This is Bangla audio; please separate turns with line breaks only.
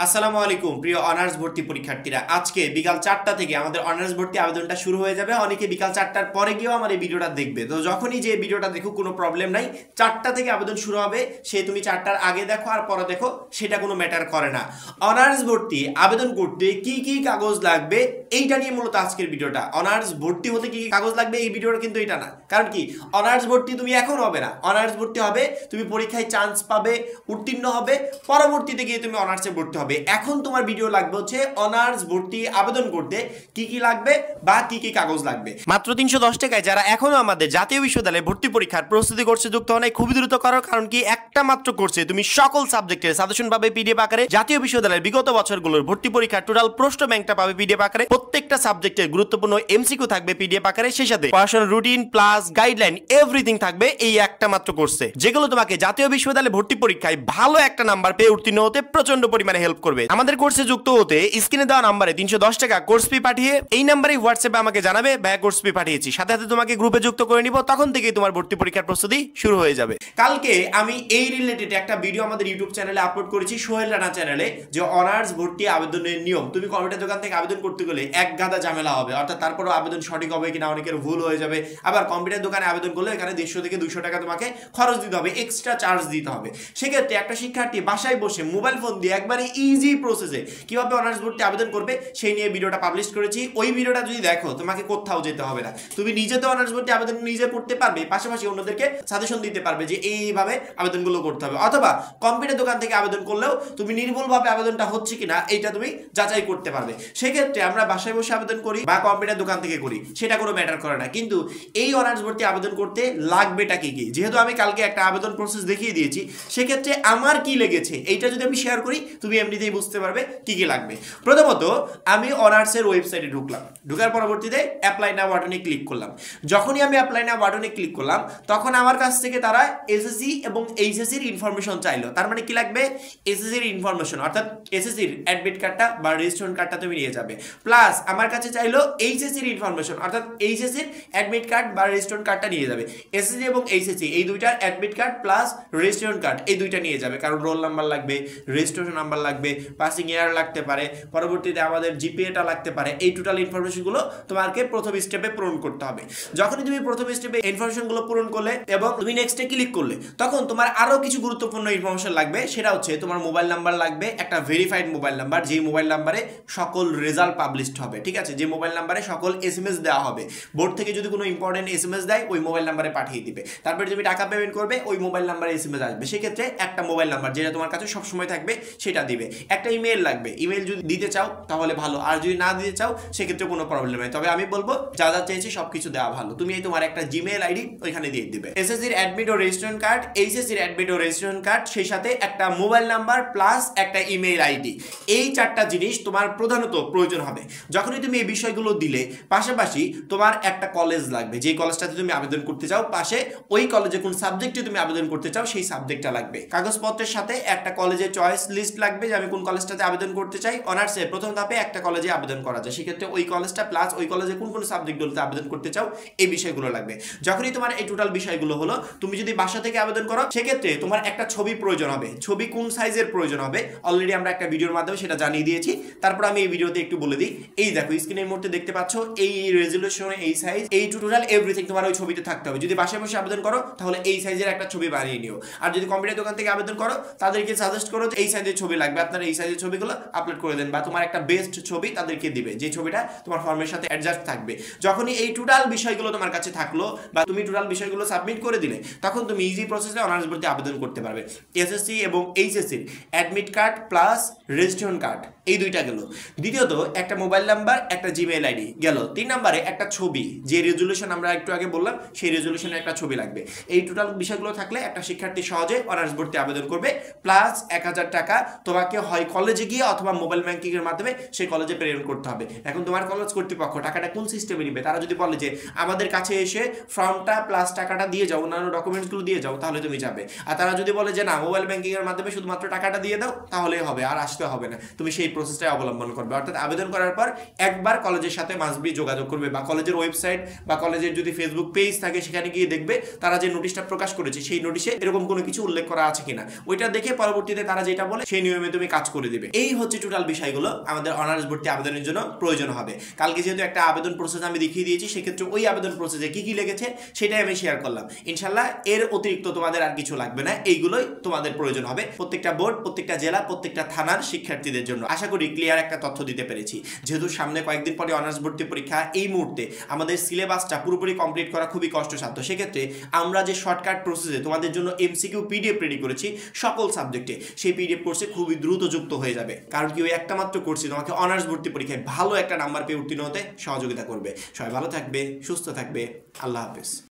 আসসালামু আলাইকুম প্রিয় অনার্স ভর্তি পরীক্ষার্থীরা, আজকে বিকাল 4টা থেকে আমাদের অনার্স ভর্তি আবেদনটা শুরু হয়ে যাবে। অনেকে বিকাল 4টার পরে গিয়েও আমার এই ভিডিওটা দেখবে, তো যখনই যে ভিডিওটা দেখো কোনো প্রবলেম নাই। 4টা থেকে আবেদন শুরু হবে, সে তুমি 4টার আগে দেখো আর পরে দেখো, সেটা কোনো ম্যাটার করে না। অনার্স ভর্তি আবেদন করতে কি কি কাগজ লাগবে এইটা নিয়ে মূলত আজকের ভিডিওটা। অনার্স ভর্তি হতে কি কি কাগজ লাগবে এই ভিডিওটা কিন্তু এটা না, কারণ কি অনার্স ভর্তি তুমি এখন হবে না, অনার্স ভর্তি হবে তুমি পরীক্ষায় চান্স পাবে, উত্তীর্ণ হবে, পরবর্তীতে গিয়ে তুমি অনার্সে ভর্তি হবে। এখন তোমার ভিডিও লাগবে হচ্ছে অনার্স ভর্তি আবেদন করতে কি কি লাগবে বা কি কি কাগজ লাগবে। মাত্র 310 টাকায় যারা এখনো আমাদের জাতীয় বিশ্ববিদ্যালয়ে ভর্তি পরীক্ষার প্রস্তুতি করছে যুক্ত হন, খুবই দ্রুত করো, কারণ কি একটা মাত্র কোর্সে তুমি সকল সাবজেক্টের সাজেশন পাবে পিডিএফ আকারে। জাতীয় বিশ্ববিদ্যালয়ের বিগত বছরগুলোর ভর্তি পরীক্ষার টোটাল প্রশ্ন ব্যাংকটা পাবে পিডিএফ আকারে, প্রত্যেকটা সাবজেক্টের গুরুত্বপূর্ণ এমসিকিউ থাকবে পিডিএফ আকারে, সেই সাথে পড়াশোনার রুটিন প্লাস গাইডলাইন এভরিথিং থাকবে এই একটা মাত্র কোর্সে, যেগুলো তোমাকে জাতীয় বিশ্ববিদ্যালয়ে ভর্তি পরীক্ষায় ভালো একটা নাম্বার পেয়ে উত্তীর্ণ হতে প্রচন্ড পরিমাণে হেল্প করবে। আমাদের কোর্সে যুক্ত হতে স্ক্রিনে দেওয়া নাম্বারে 310 টাকা কোর্স ফি পাঠিয়ে এই নাম্বারে হোয়াটসঅ্যাপে আমাকে জানাবে ভাইয়া কোর্স ফি পাঠিয়েছি, সাথে সাথে তোমাকে গ্রুপে যুক্ত করে নিব, তখন থেকেই তোমার ভর্তি পরীক্ষার প্রস্তুতি শুরু হয়ে যাবে। কালকে আমি এই রিলেটেড একটা ভিডিও আমাদের ইউটিউব চ্যানেলে আপলোড করেছি, সোহেল রানা চ্যানেলে, যে অনার্স ভর্তি আবেদনের নিয়ম। তুমি কম্পিউটার দোকান থেকে আবেদন করতে গেলে এক গাদা ঝামেলা হবে, অর্থাৎ তারপরও আবেদন সঠিক হবে কিনা অনেকের ভুল হয়ে যাবে। আবার কম্পিউটার দোকানে আবেদন করলে এখানে 150 থেকে 200 টাকা তোমাকে খরচ দিতে হবে, এক্সট্রা চার্জ দিতে হবে। সেক্ষেত্রে একটা শিক্ষার্থী বাসায় বসে মোবাইল ফোন দিয়ে একবারে ইজি প্রসেসে কিভাবে অনার্স ভর্তি আবেদন করবে সেই নিয়ে ভিডিওটা পাবলিশ করেছি। ওই ভিডিওটা যদি দেখো তোমাকে কোথাও যেতে হবে না, তুমি নিজে তো অনার্স ভর্তি আবেদন নিজে করতে পারবে, পাশাপাশি অন্যদেরকে সাজেশন দিতে পারবে যে এইভাবে আবেদনগুলো করতে হবে। অথবা কম্পিউটার দোকান থেকে আবেদন করলেও তুমি নির্ভুলভাবে আবেদনটা হচ্ছে কিনা এইটা তুমি যাচাই করতে পারবে। সেক্ষেত্রে আমরা বাসায় বসে আবেদন করি বা কম্পিউটার দোকান থেকে করি, সেটা কোনো ম্যাটার করে না। কিন্তু এই অনার্স ভর্তি আবেদন করতে লাগবেটা কি কি, যেহেতু আমি কালকে একটা আবেদন প্রসেস দেখিয়ে দিয়েছি, সেক্ষেত্রে আমার কি লেগেছে এইটা যদি আমি শেয়ার করি তুমি এমনিতেই বুঝতে পারবে কি কি লাগবে। প্রথমত আমি অনার্সের ওয়েবসাইটে ঢুকলাম, ঢুকার পরবর্তীতে অ্যাপ্লাই নাও বাটনে ক্লিক করলাম। যখনই আমি অ্যাপ্লাই নাও বাটনে ক্লিক করলাম তখন আমার কাছ থেকে তারা এসএসসি এবং এইচএসসির ইনফরমেশন চাইলো। তার মানে কি লাগবে, এসএসসির ইনফরমেশন, অর্থাৎ এসএসসির অ্যাডমিট কার্ডটা বা রেজিস্ট্রেশন কার্ডটা তুমি নিয়ে যাবে। প্লাস আমার কাছে চাইলো এইচএসসির ইনফরমেশন, অর্থাৎ এইচএসসির অ্যাডমিট কার্ড বা রেজিস্ট্রেশন কার্ডটা নিয়ে যাবে। এসএসসি এবং এইচএসসি এই দুইটার admit card plus registration card এই দুইটা নিয়ে যাবে, কারণ রোল নাম্বার লাগবে, রেজিস্ট্রেশন নাম্বার লাগবে, পাসিং ইয়ার লাগতে পারে, পরবর্তীতে আমাদের জিপিএটা লাগতে পারে। এই টোটাল ইনফরমেশনগুলো তোমাকে প্রথম স্টেপে পূরণ করতে হবে। যখনই তুমি প্রথম স্টেপে ইনফরমেশনগুলো পূরণ করলে এবং তুমি নেক্সটে ক্লিক করলে তখন তোমার আরো কিছু গুরুত্বপূর্ণ ইনফরমেশন লাগবে, সেটা হচ্ছে তোমার মোবাইল নাম্বার লাগবে, একটা ভেরিফাইড মোবাইল নাম্বার, যেই মোবাইল নাম্বারে সকল রেজাল্ট পাবলিশড হবে, ঠিক আছে, যে মোবাইল নাম্বারে সকল এসএমএস দেওয়া হবে। বোর্ড থেকে যদি কোনো ইম্পর্টেন্ট এসএমএস দেয় ওই মোবাইল নাম্বারে পাঠিয়ে দিবে, তারপরে তুমি টাকা পেমেন্ট করবে, ওই মোবাইল নাম্বারে এসএমএস আসবে। সেক্ষেত্রে একটা মোবাইল নাম্বার যেটা তোমার কাছে সবসময় থাকবে সেটা দিবে। একটা ইমেল লাগবে, ইমেল যদি দিতে চাও তাহলে ভালো, আর যদি না দিতে চাও সেক্ষেত্রে কোনো প্রবলেম নেই। তবে আমি বলবো যা যা চেয়েছি সবকিছু দেওয়া ভালো, তুমি তোমার একটা জিমেল আইডি ওইখানে দিয়ে দিবে। এসএসসির অ্যাডমিট ও রেজিস্ট্রেশন কার্ড, এইচএসসির অ্যাডমিট ও রেজিস্ট্রেশন কার্ড, সেই সাথে একটা মোবাইল নাম্বার প্লাস একটা ইমেল আইডি, এই চারটা জিনিস তোমার প্রধানত প্রয়োজন হবে। যখনই তুমি এই বিষয়গুলো দিলে পাশাপাশি তোমার একটা কলেজ লাগবে, যে কলেজটাতে তুমি আবেদন করতে চাও, পাশে ওই কলেজে কোন সাবজেক্টে তুমি আবেদন করতে চাও সেই সাবজেক্টটা লাগবে। কাগজপত্রের সাথে একটা কলেজের চয়েস লিস্ট লাগবে, যে আমি কোন কলেজটাতে আবেদন করতে চাই। অনার্সে প্রথম ধাপে একটা কলেজে আবেদন করা যায়, সেক্ষেত্রে ওই কলেজটা প্লাস ওই কলেজে কোন কোন সাবজেক্টগুলোতে আবেদন করতে চাও এই বিষয়গুলো লাগবে। যখনই তোমার এই টোটাল বিষয়গুলো হলো, তুমি যদি বাসা থেকে আবেদন করো সেক্ষেত্রে তোমার একটা ছবি প্রয়োজন হবে। ছবি কোন সাইজের প্রয়োজন হবে অলরেডি আমরা একটা ভিডিওর মাধ্যমে সেটা জানিয়ে দিয়েছি, তারপর আমি এই ভিডিওতে একটু বলে দিই। এই দেখো স্ক্রিনের মধ্যে দেখতে পাচ্ছ এই রেজুলেশন, এই সাইজ, এই টোটাল এভরিথিং তোমার ওই ছবিতে থাকতে হবে। যদি বাসায় বসে আবেদন করো তাহলে এই সাইজের একটা ছবি বানিয়ে নিও, আর যদি কম্পিউটার দোকান থেকে আবেদন করো তাদেরকে সাজেস্ট করো যে এই সাইজের ছবি লাগবে, আপনারা এই সাইজের ছবিগুলো আপলোড করে দেন, বা তোমার একটা বেস্ট ছবি তাদেরকে দিবে যে ছবিটা তোমার ফর্মের সাথে অ্যাডজাস্ট থাকবে। যখনই এই টোটাল বিষয়গুলো তোমার কাছে থাকলো বা তুমি টোটাল বিষয়গুলো সাবমিট করে দিলে তখন তুমি ইজি প্রসেসে অনার্স ভর্তি আবেদন করতে পারবে। এসএসসি এবং এইচএসসির admit card plus registration card এই দুইটা গেল। দ্বিতীয়ত একটা মোবাইল নাম্বার, একটা জিমেইল আইডি গেল। 3 নম্বরে একটা ছবি, যে রেজুলেশন আমরা একটু আগে বললাম সেই রেজুলেশনের একটা ছবি লাগবে। এই টোটাল বিষয়গুলো থাকলে একটা শিক্ষার্থী সহজে অনার্স ভর্তি আবেদন করবে। প্লাস 1000 টাকা তোমাকে হয় কলেজে গিয়ে অথবা মোবাইল ব্যাংকিং এর মাধ্যমে সেই কলেজে প্রেরণ করতে হবে। এখন তোমার কলেজ কর্তৃপক্ষ টাকাটা কোন সিস্টেমে নিবে, তারা যদি বলে যে আমাদের কাছে এসে ফর্মটা প্লাস টাকাটা দিয়ে যাও, অন্যান্য ডকুমেন্টসগুলো দিয়ে যাও, তাহলে তুমি যাবে। আর তারা যদি বলে যে না মোবাইল ব্যাংকিং এর মাধ্যমে শুধুমাত্র টাকাটা দিয়ে দাও, তাহলেই হবে, আর আসতে হবে না, তুমি সেই প্রসেসটাই অবলম্বন করবে। অর্থাৎ আবেদন করার পর একবার কলেজের সাথে মাস্ট বি যোগাযোগ করবে, বা কলেজের ওয়েবসাইট বা কলেজের যদি ফেসবুক পেজ থাকে সেখানে গিয়ে দেখবে তারা যে নোটিশটা প্রকাশ করেছে সেই নোটিশে এরকম কোনো কিছু উল্লেখ করা আছে কিনা, ওইটা দেখে পরবর্তীতে তারা যেটা বলে সেই নিয়মে তুমি মাধ্যমে কাজ করে দেবে। এই হচ্ছে টোটাল বিষয়গুলো আমাদের অনার্স ভর্তি আবেদনের জন্য প্রয়োজন হবে। কালকে যেহেতু একটা আবেদন প্রসেস আমি দেখিয়ে দিয়েছি, সেক্ষেত্রে ওই আবেদন প্রসেসে কি কি লেগেছে সেটাই আমি শেয়ার করলাম। ইনশাল্লাহ এর অতিরিক্ত তোমাদের আর কিছু লাগবে না, এইগুলোই তোমাদের প্রয়োজন হবে প্রত্যেকটা বোর্ড, প্রত্যেকটা জেলা, প্রত্যেকটা থানার শিক্ষার্থীদের জন্য। আশা করি ক্লিয়ার একটা তথ্য দিতে পেরেছি। যেহেতু সামনে কয়েকদিন পরে অনার্স ভর্তি পরীক্ষা, এই মুহূর্তে আমাদের সিলেবাসটা পুরোপুরি কমপ্লিট করা খুবই কষ্টসাধ্য। সেক্ষেত্রে আমরা যে শর্টকাট প্রসেসে তোমাদের জন্য এমসিকিউ পিডিএফ রেডি করেছি সকল সাবজেক্টে, সেই পিডিএফ কোর্সে খুবই দ্রুত যুক্ত হয়ে যাবে। কারণ কি ওই একটা মাত্র কোর্সে তোমাকে অনার্স ভর্তি পরীক্ষায় ভালো একটা নাম্বার পেয়ে উত্তীর্ণ হতে সহযোগিতা করবে। সবাই ভালো থাকবে, সুস্থ থাকবে, আল্লাহ হাফেজ।